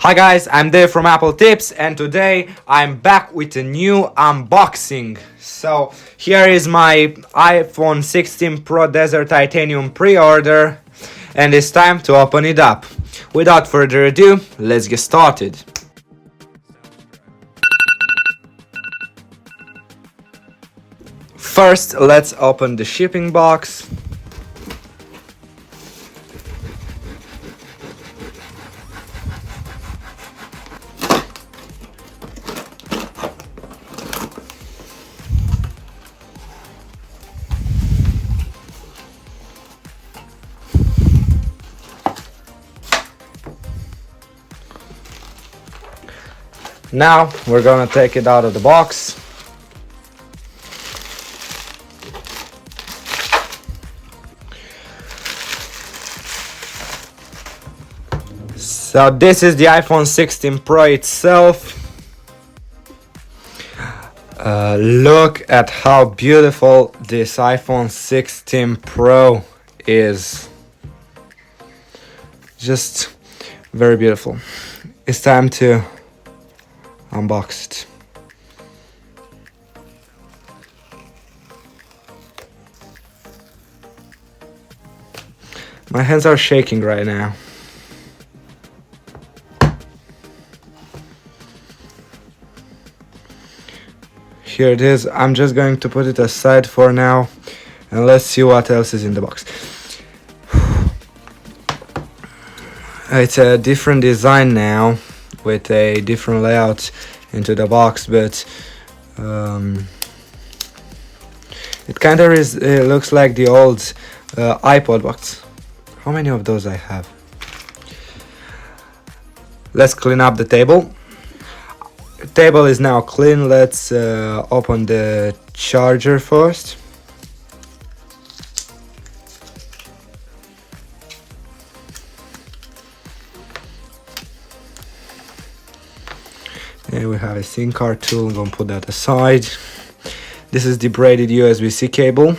Hi guys, I'm Dave from Apple Tips, and today I'm back with a new unboxing. So here is my iPhone 16 Pro Desert Titanium pre-order, and it's time to open it up. Without further ado, let's get started. First, let's open the shipping box. Now we're gonna take it out of the box. So this is the iPhone 16 Pro itself. Look at how beautiful this iPhone 16 Pro is. Just very beautiful. It's time to unbox it. My hands are shaking right now. Here it is. I'm just going to put it aside for now, and let's see what else is in the box. It's a different design now, with a different layout into the box, but it kind of is. It looks like the old iPod box. How many of those I have? Let's clean up the table. Table is now clean. Let's open the charger first. And we have a SIM card tool. I'm gonna put that aside. This is the braided USB-C cable.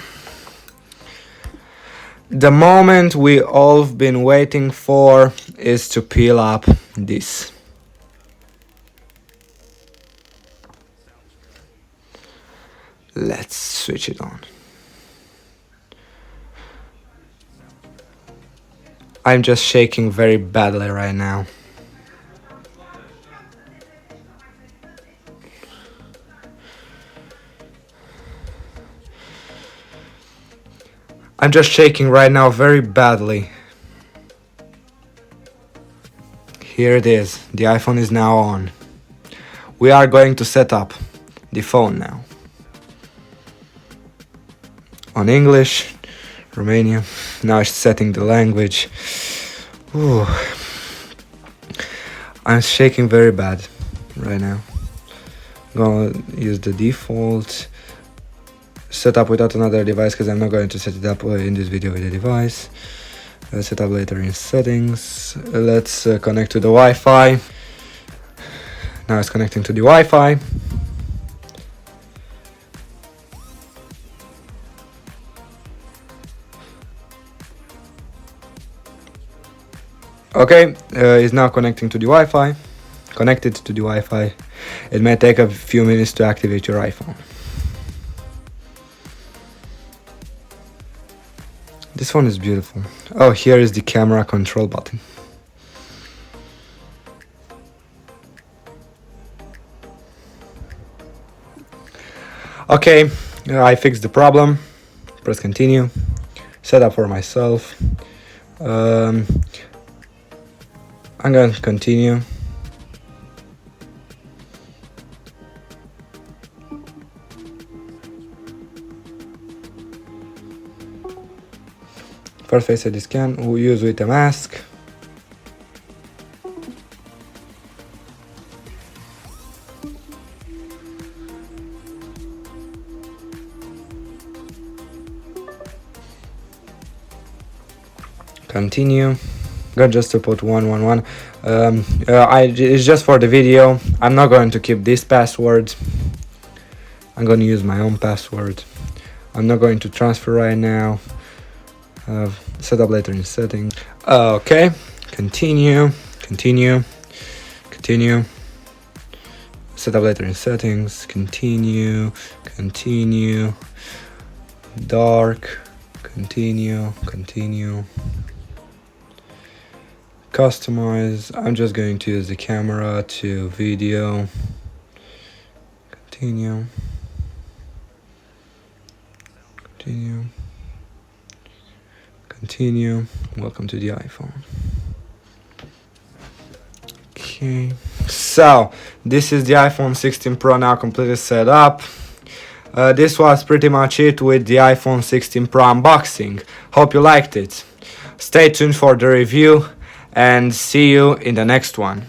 The moment we all have been waiting for is to peel up this. Let's switch it on. I'm just shaking very badly right now. I'm just shaking right now very badly. Here it is. The iPhone is now on. We are going to set up the phone now. On English, Romania. Now it's setting the language. Ooh. I'm shaking very bad right now. I'm gonna use the default. Set up without another device, because I'm not going to set it up in this video with a device. Set up later in settings. Let's connect to the Wi-Fi. Now it's connecting to the Wi-Fi. Okay, it's now connecting to the Wi-Fi. Connected to the Wi-Fi. It may take a few minutes to activate your iPhone. This one is beautiful. Oh, here is the camera control button. Okay, I fixed the problem. Press continue. Set up for myself. I'm going to continue. First Face ID scan, we use with a mask. Continue. Got just to put 111. It's just for the video. I'm not going to keep this password. I'm going to use my own password. I'm not going to transfer right now. Set up later in settings. Okay, continue. continue. Set up later in settings, continue, continue, dark, continue, continue. Customize, I'm just going to use the camera to video, continue, continue, continue. Welcome to the iPhone. Okay, so this is the iPhone 16 Pro now completely set up. This was pretty much it with the iPhone 16 Pro unboxing. Hope you liked it. Stay tuned for the review and see you in the next one.